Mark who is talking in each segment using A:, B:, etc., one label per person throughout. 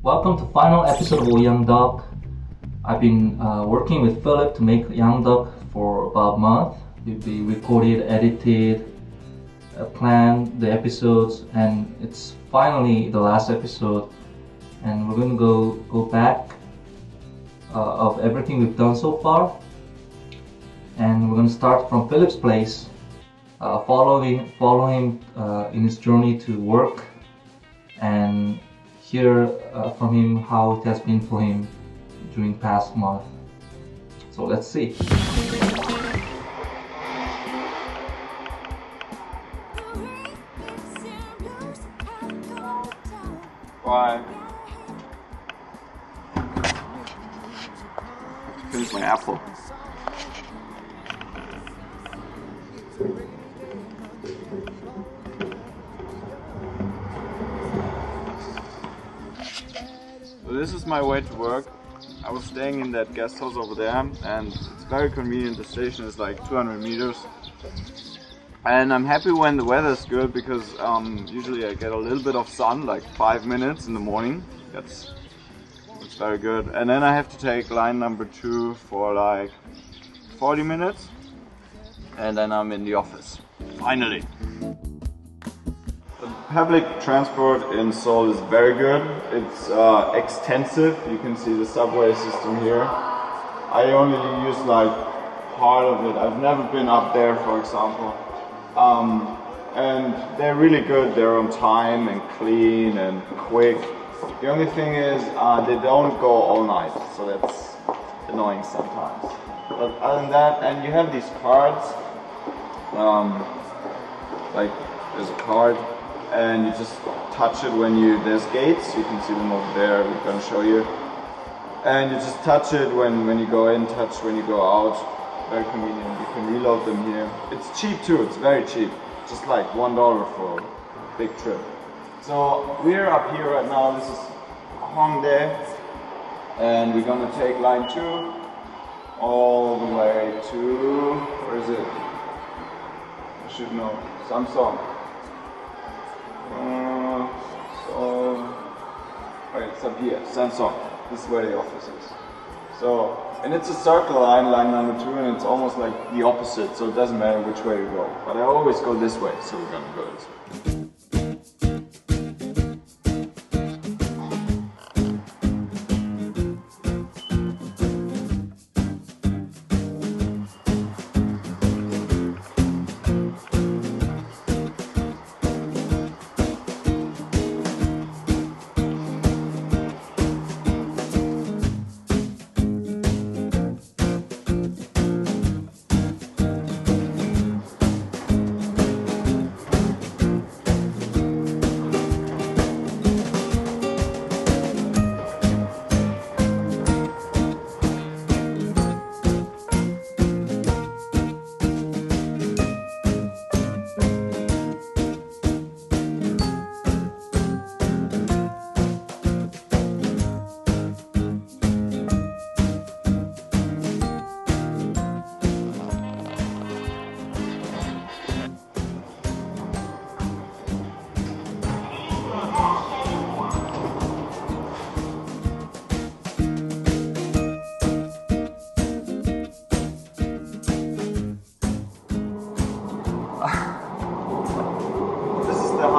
A: Welcome to final episode of Yangdeok. I've been working with Philip to make Yangdeok for about a month. We recorded, edited, planned the episodes, and it's finally the last episode. And we're going to go back of everything we've done so far. And we're going to start from Philip's place, follow him in his journey to work, and hear from him how it has been for him during past month. So let's see.
B: Why? Finish my apple. So this is my way to work. I was staying in that guest house over there, and it's very convenient. The station is like 200 meters. And I'm happy when the weather is good because usually I get a little bit of sun, like 5 minutes in the morning. That's very good. And then I have to take line number 2 for like 40 minutes. And then I'm in the office. Finally! The public transport in Seoul is very good. It's extensive. You can see the subway system here. I only use like part of it. I've never been up there, for example. And they're really good. They're on time and clean and quick. The only thing is they don't go all night, so that's annoying sometimes. But other than that, and you have these cards. Like there's a card, and you just touch it when there's gates. You can see them over there. We're gonna show you. And you just touch it when you go in, touch when you go out. Very convenient. You can reload them here. It's cheap too. It's very cheap. Just like $1 for a big trip. So we're up here right now. This is Hongdae, and we're gonna take line 2 all the way to, where is it? I should know. Samsung. Wait, it's up here. Samsung. This is where the office is. So, and it's a circle line number 2, and it's almost like the opposite, so it doesn't matter which way you go. But I always go this way, so we're gonna go this way.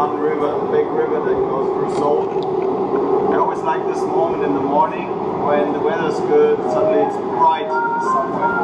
B: River, the big river that goes through Seoul. I always like this moment in the morning when the weather's good, suddenly it's bright somewhere.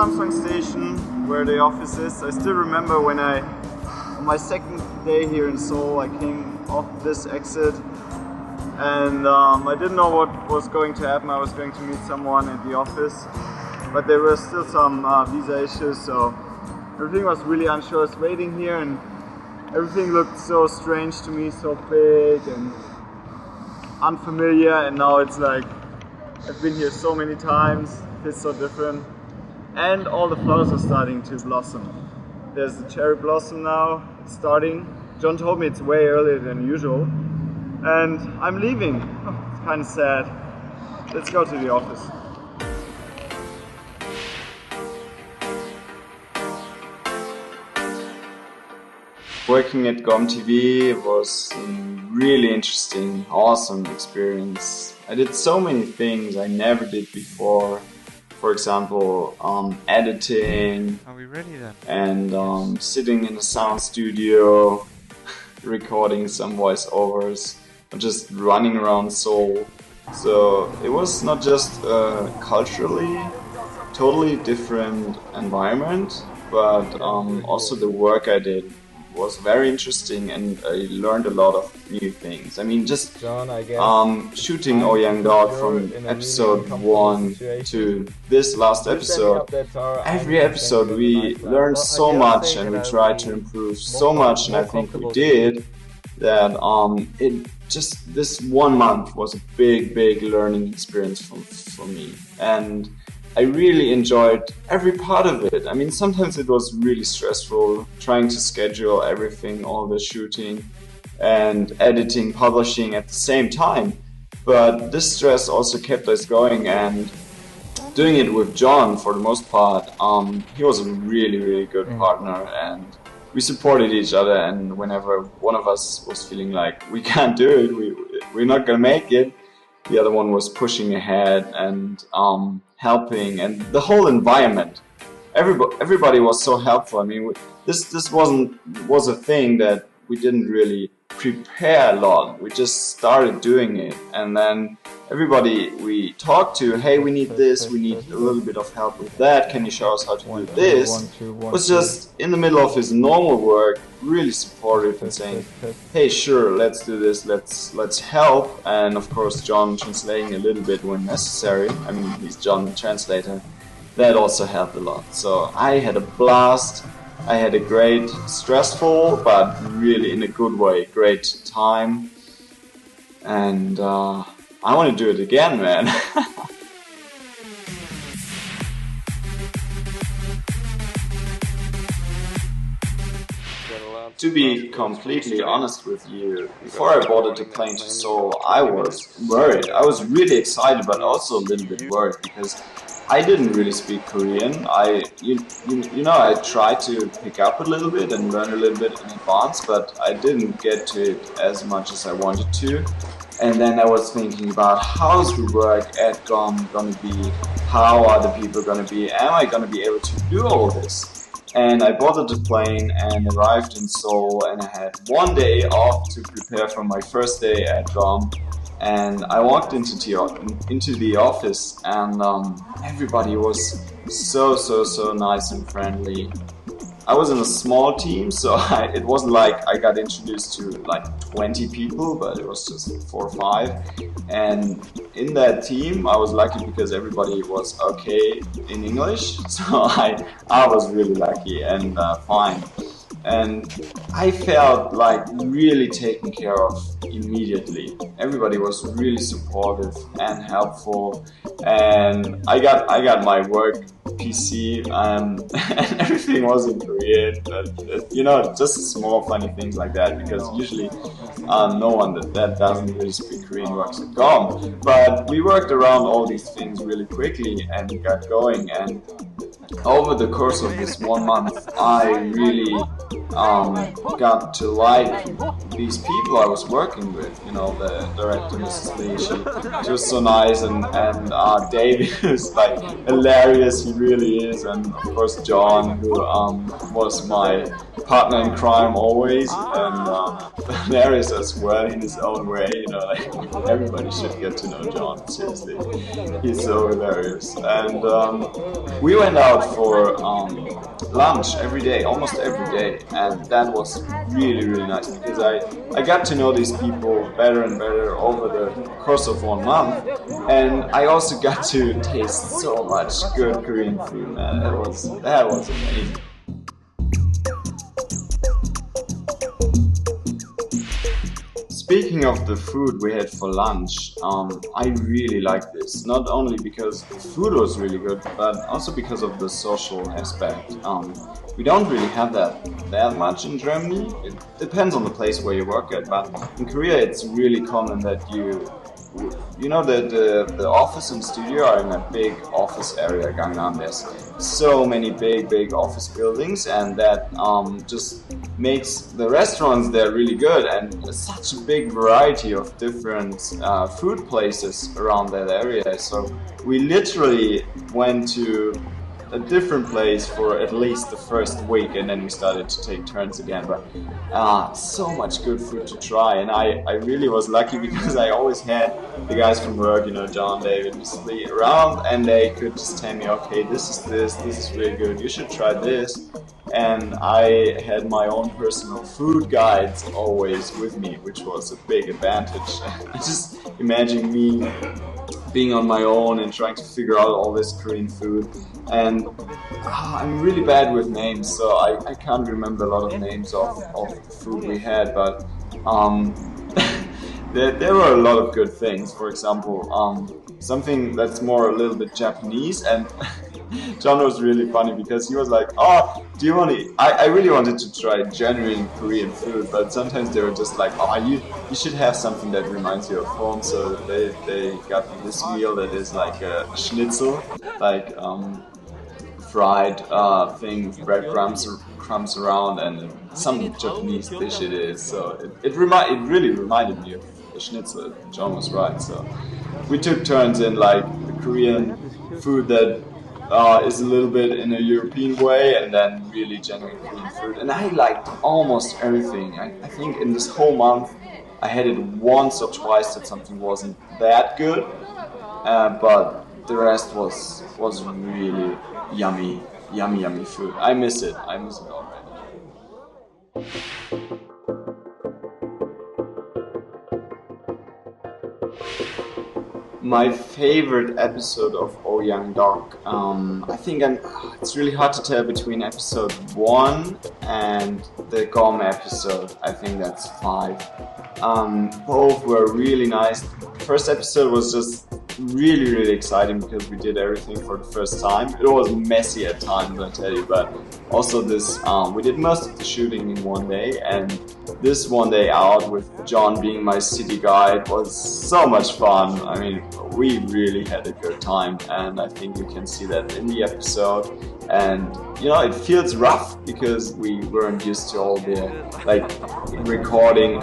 B: Samsung station where the office is. I still remember when on my second day here in Seoul, I came off this exit and I didn't know what was going to happen. I was going to meet someone at the office, but there were still some visa issues, so everything was really unsure. I was waiting here and everything looked so strange to me, so big and unfamiliar, and now it's like I've been here so many times, it's so different. And all the flowers are starting to blossom. There's the cherry blossom now, it's starting. John told me it's way earlier than usual. And I'm leaving. Oh, it's kind of sad. Let's go to the office. Working at Gom TV was a really interesting, awesome experience. I did so many things I never did before. For example, editing.
C: Are we ready then?
B: And sitting in a sound studio, recording some voiceovers, just running around Seoul. So it was not just a culturally totally different environment, but also the work I did was very interesting, and I learned a lot of new things. I mean, just shooting Auf Yangdeok from episode 1 to this last episode, every episode we learned so much and we tried to improve so much, and I think we did that. This 1 month was a big learning experience for me, and I really enjoyed every part of it. I mean, sometimes it was really stressful trying to schedule everything, all the shooting and editing, publishing at the same time. But this stress also kept us going, and doing it with John for the most part, he was a really good partner, and we supported each other. And whenever one of us was feeling like we can't do it, we're not gonna make it, the other one was pushing ahead and helping, and the whole environment. Everybody was so helpful. I mean, this was a thing that we didn't really prepare a lot. We just started doing it, and then everybody we talked to, hey, we need this, we need a little bit of help with that, can you show us how to do this, was just in the middle of his normal work, really supportive and saying, hey, sure, let's do this, let's help. And of course John translating a little bit when necessary. I mean, he's John the translator. That also helped a lot. So I had a blast. I had a great, stressful, but really in a good way, great time. And I want to do it again, man. To be completely honest with you, before I boarded the plane to Seoul, I was worried. I was really excited, but also a little bit worried because I didn't really speak Korean. I tried to pick up a little bit and learn a little bit in advance, but I didn't get to it as much as I wanted to. And then I was thinking about how's the work at GOM gonna be? How are the people gonna be? Am I gonna be able to do all this? And I boarded the plane and arrived in Seoul, and I had 1 day off to prepare for my first day at GOM. And I walked into the office, and everybody was so nice and friendly. I was in a small team, so it wasn't like I got introduced to like 20 people, but it was just 4 or 5. And in that team, I was lucky because everybody was okay in English, so I was really lucky and fine. And I felt like really taken care of immediately. Everybody was really supportive and helpful, and I got my work PC and everything was in Korean. But, just small funny things like that, because usually no one that doesn't really speak Korean works at GOM. But we worked around all these things really quickly and got going. And over the course of this 1 month, I really got to like these people I was working with. You know, the director, Mrs. Lee, she was so nice, and David is like hilarious, he really is, and of course John, who was my partner in crime always, and hilarious as well in his own way. You know, like everybody should get to know John. Seriously, he's so hilarious. And we went out for lunch every day, almost every day, and that was really nice because I got to know these people better and better over the course of 1 month, and I also got to taste so much good Korean food, man. That was amazing. Speaking of the food we had for lunch, I really liked this. Not only because the food was really good, but also because of the social aspect. We don't really have that much in Germany. It depends on the place where you work at, but in Korea it's really common that you know that the office and studio are in a big office area, Gangnam. There's so many big office buildings, and that just makes the restaurants there really good, and such a big variety of different food places around that area. So we literally went to a different place for at least the first week, and then we started to take turns again. But so much good food to try, and I really was lucky because I always had the guys from work, you know, John, David, Mr. Lee, around, and they could just tell me, okay, this is really good, you should try this. And I had my own personal food guides always with me, which was a big advantage. Just imagine me being on my own and trying to figure out all this Korean food. And I'm really bad with names, so I can't remember a lot of names of food we had, but there were a lot of good things. For example, something that's more a little bit Japanese, and John was really funny because he was like, oh, do you want to... I really wanted to try genuine Korean food, but sometimes they were just like, oh, you should have something that reminds you of home. So they got me this meal that is like a schnitzel, like fried thing with breadcrumbs around, and some Japanese dish it is. So it really reminded me of the schnitzel. John was right. So we took turns in like the Korean food that is a little bit in a European way, and then really genuine Korean food. And I liked almost everything. I think in this whole month I had it once or twice that something wasn't that good, but the rest was really yummy food. I miss it already. My favorite episode of Yangdeok, I think it's really hard to tell between episode 1 and the Gom episode. I think that's 5. Both were really nice. First episode was just really exciting because we did everything for the first time. It was messy at times, I tell you, but also this we did most of the shooting in one day, and this one day out with John being my city guide was so much fun. I mean, we really had a good time, and I think you can see that in the episode. And you know, it feels rough because we weren't used to all the like recording.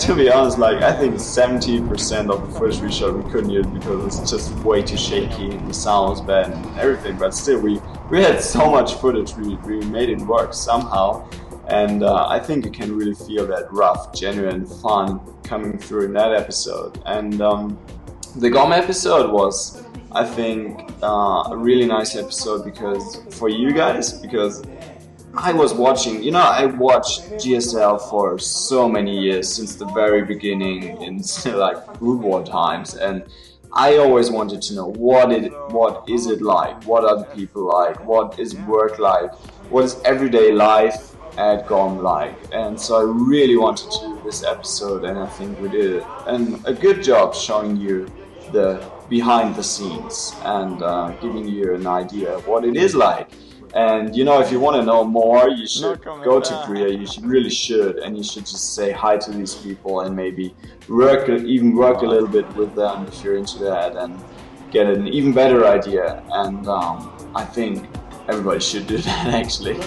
B: To be honest, like I think 70% of the footage we shot we couldn't use because it's just way too shaky, the sound was bad and everything, but still we had so much footage, we made it work somehow. And I think you can really feel that rough, genuine fun coming through in that episode. And the Gom episode was, I think, a really nice episode because for you guys, because I was watching, you know, I watched GSL for so many years, since the very beginning in like Food War times, and I always wanted to know what is it like, what are the people like, what is work like, what is everyday life at Gom like. And so I really wanted to do this episode, and I think we did and a good job showing you the behind the scenes and giving you an idea of what it is like. And you know, if you want to know more, you should go to Korea. You should, and you should just say hi to these people and maybe work a little bit with them if you're into that, and get an even better idea. And I think everybody should do that actually.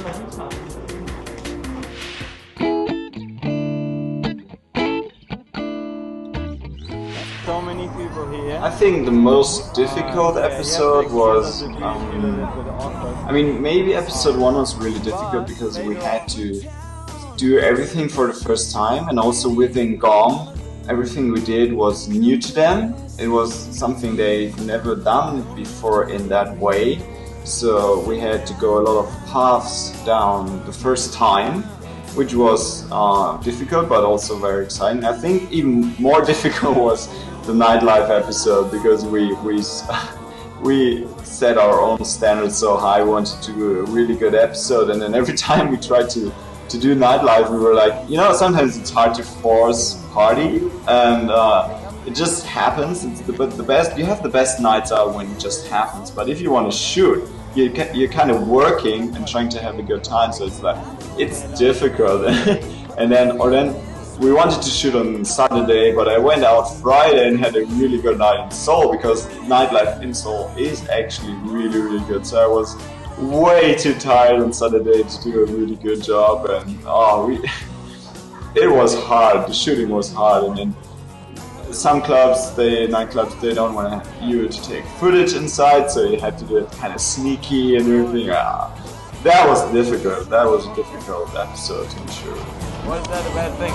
C: many people here.
B: I think the most difficult episode was, I mean, maybe episode 1 was really difficult because we had to do everything for the first time, and also within GOM, everything we did was new to them. It was something they've never done before in that way. So we had to go a lot of paths down the first time, which was difficult but also very exciting. I think even more difficult was the nightlife episode, because we set our own standards so high. We wanted to do a really good episode, and then every time we tried to do nightlife, we were like, you know, sometimes it's hard to force party, and it just happens. But the best, you have the best nights out when it just happens. But if you want to shoot, you're kind of working and trying to have a good time, so it's like, it's difficult. and then we wanted to shoot on Saturday, but I went out Friday and had a really good night in Seoul, because nightlife in Seoul is actually really, really good. So I was way too tired on Saturday to do a really good job, and it was hard. The shooting was hard, and then some clubs, nightclubs, they don't want you to take footage inside, so you had to do it kind of sneaky and everything. That was difficult. That was a difficult episode to ensure.
C: Why is that a bad thing?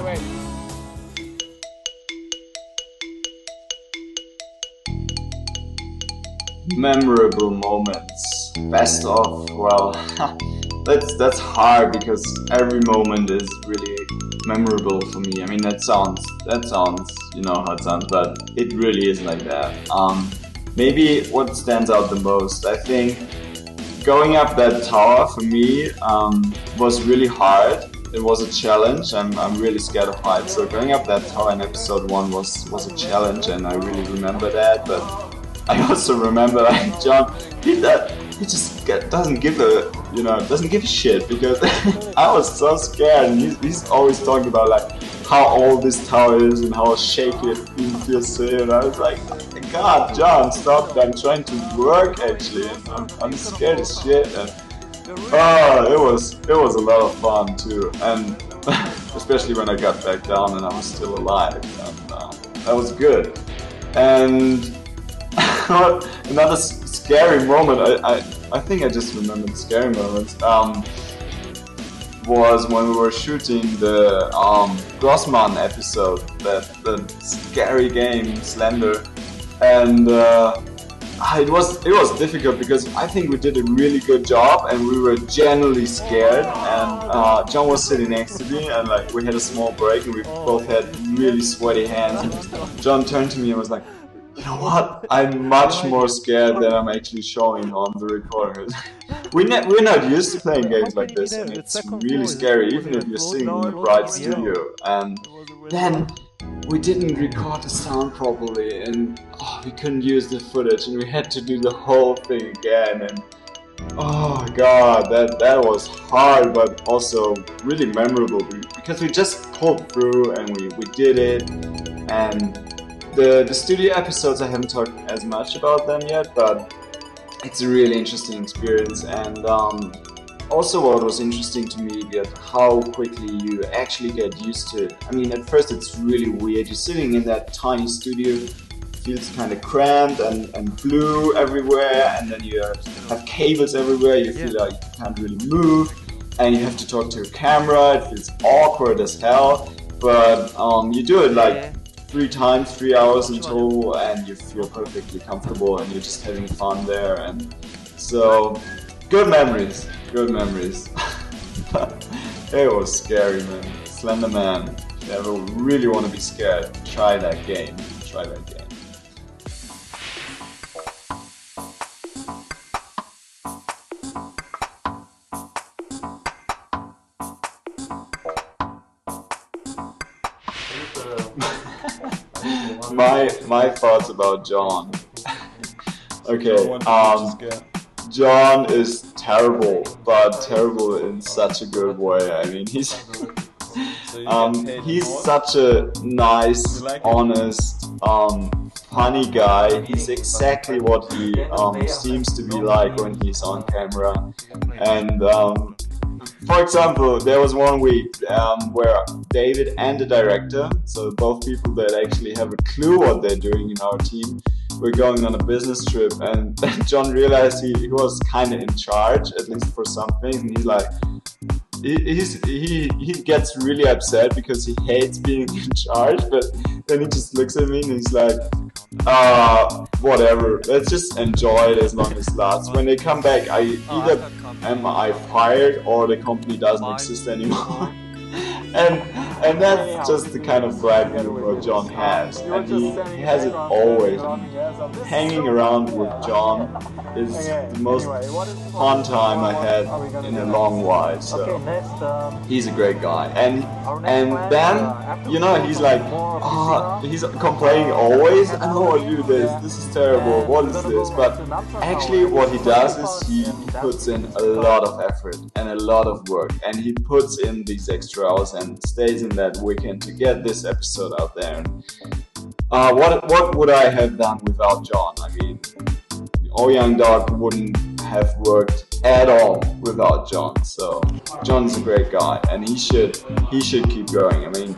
C: Wait.
B: Memorable moments. Best of, well, that's hard, because every moment is really memorable for me. I mean, that sounds, you know how it sounds, but it really is like that. Maybe what stands out the most, I think, going up that tower for me was really hard. It was a challenge. I'm really scared of heights, so going up that tower in episode 1 was a challenge, and I really remember that. But I also remember, like, John, he just doesn't give a shit, because I was so scared, and he's always talking about like how old this tower is and how shaky it feels, and I was like, God, John, stop! I'm trying to work actually, and I'm scared as shit. And it was a lot of fun too, and especially when I got back down and I was still alive, and that was good. And another scary moment, I think I just remembered scary moments, was when we were shooting the Grossman episode, the scary game, Slender, and it was difficult, because I think we did a really good job, and we were genuinely scared, and John was sitting next to me, and like we had a small break, and we both had really sweaty hands, and John turned to me and was like, you know what? I'm much more scared than I'm actually showing on the recording. We're not used to playing games like this, and it's really scary, even if you're sitting in a bright studio. And then we didn't record the sound properly, and we couldn't use the footage, and we had to do the whole thing again. And oh god, that was hard, but also really memorable, because we just pulled through and we did it. And the studio episodes, I haven't talked as much about them yet, but it's a really interesting experience. And also what was interesting to me is how quickly you actually get used to it. I mean, at first it's really weird. You're sitting in that tiny studio, feels kind of cramped and blue everywhere, and then you have cables everywhere, you feel like you can't really move, and you have to talk to a camera. It feels awkward as hell, but you do it like 3 times, 3 hours in total, and you feel perfectly comfortable, and you're just having fun there. And so good memories. It was scary, man. Slender Man. If you ever really want to be scared, try that game. My thoughts about John. Okay, John is terrible, but terrible in such a good way. I mean, he's such a nice, honest, funny guy. He's exactly what he seems to be like when he's on camera, and For example, there was one week where David and the director, so both people that actually have a clue what they're doing in our team, were going on a business trip, and John realized he was kind of in charge, at least for something, and he's like, he gets really upset because he hates being in charge, but then he just looks at me and he's like, whatever, let's just enjoy it as long as it lasts. When they come back, either am I fired or the company doesn't exist anymore. And that's just the kind of vibe what John has, and he has it always. Hanging around with John is the most fun time I had in a long while. So he's a great guy, and then you know he's like, he's complaining always. I know I do this. This is terrible. What is this? But actually, what he does is he puts in a lot of effort and a lot of work, and he puts in these extra hours and stays in that weekend to get this episode out there. What would I have done without John? I mean, Yangdeok wouldn't have worked at all without John. So John's a great guy, and he should keep going. I mean,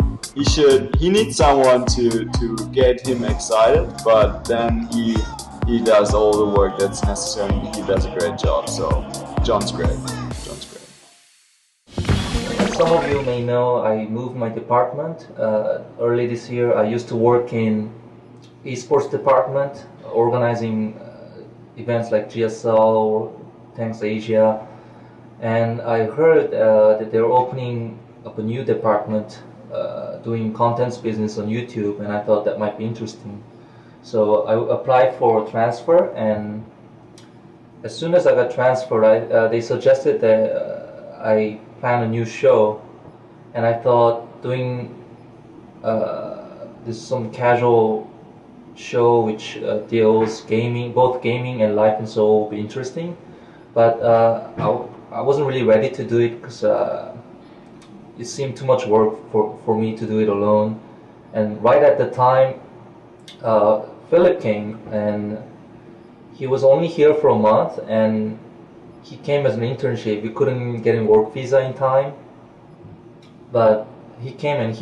B: he needs someone to get him excited, but then he does all the work that's necessary. He does a great job. So John's great.
A: Some of you may know I moved my department early this year. I used to work in eSports department, organizing events like GSL, Thanks Asia, and I heard that they're opening up a new department doing contents business on YouTube, and I thought that might be interesting. So I applied for a transfer, and as soon as I got transferred, they suggested that I plan a new show, and I thought doing this some casual show which deals gaming, both gaming and life and soul, would be interesting. But I wasn't really ready to do it because it seemed too much work for me to do it alone. And right at the time, Philip came, and he was only here for a month, and he came as an internship. We couldn't get him work visa in time, but he came, and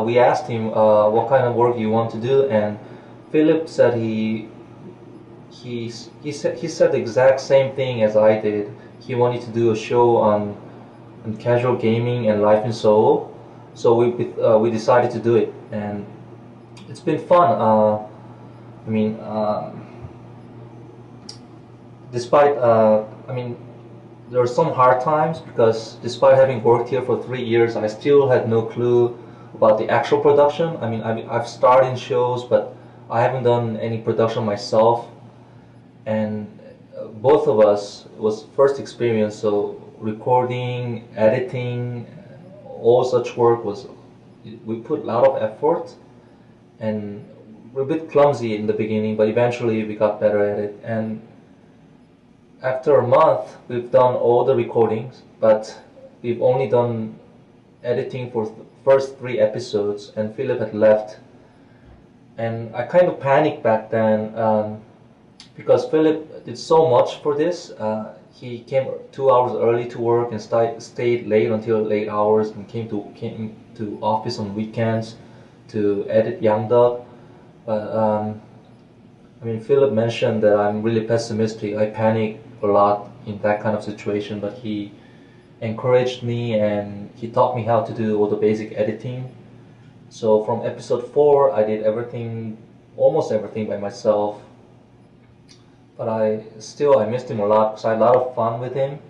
A: we asked him what kind of work you want to do, and Philip said he said the exact same thing as I did. He wanted to do a show on casual gaming and life in Seoul, so we decided to do it, and it's been fun. I mean, despite I mean, there were some hard times because despite having worked here for 3 years, I still had no clue about the actual production. I mean, I've starred in shows, but I haven't done any production myself. And both of us was first experience, so recording, editing, all such work we put a lot of effort, and we're a bit clumsy in the beginning, but eventually we got better at it. And after a month, we've done all the recordings, but we've only done editing for the first 3 episodes, and Philip had left. And I kind of panicked back then because Philip did so much for this. He came 2 hours early to work and stayed late until late hours, and came to office on weekends to edit Yangdeok. But I mean, Philip mentioned that I'm really pessimistic. I panic a lot in that kind of situation, but he encouraged me and he taught me how to do all the basic editing. So from episode 4, I did everything, almost everything by myself. But I missed him a lot because I had a lot of fun with him.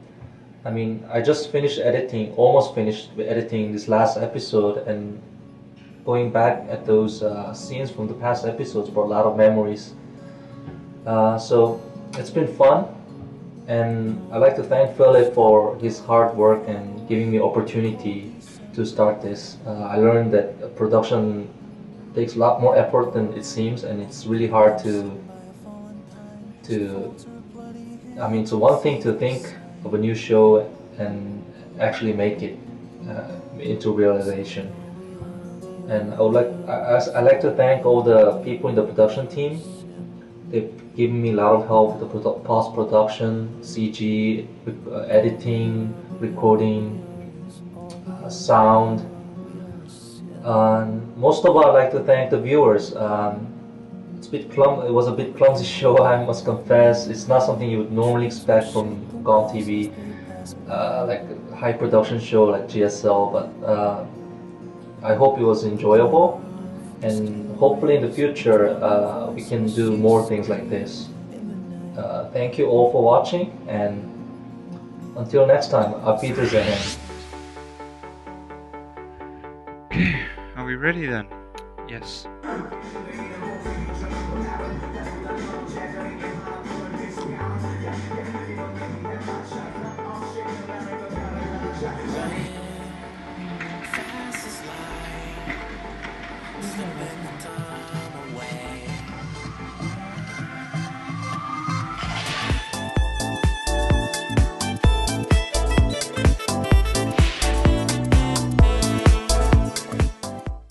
A: I mean, I just finished editing, almost finished editing this last episode, and going back at those scenes from the past episodes brought a lot of memories. So it's been fun, and I'd like to thank Philip for his hard work and giving me opportunity to start this. I learned that production takes a lot more effort than it seems, and it's really hard I mean, it's one thing to think of a new show and actually make it into realization. And I'd like to thank all the people in the production team. They've given me a lot of help with the post-production, CG, editing, recording, sound. Most of all, I'd like to thank the viewers. It was a bit clumsy show, I must confess. It's not something you would normally expect from Gom TV, like a high production show like GSL, but I hope it was enjoyable, and hopefully in the future we can do more things like this. Thank you all for watching, and until next time, Auf Wiedersehen.
D: Okay, are we ready then? Yes.
E: Fast as light,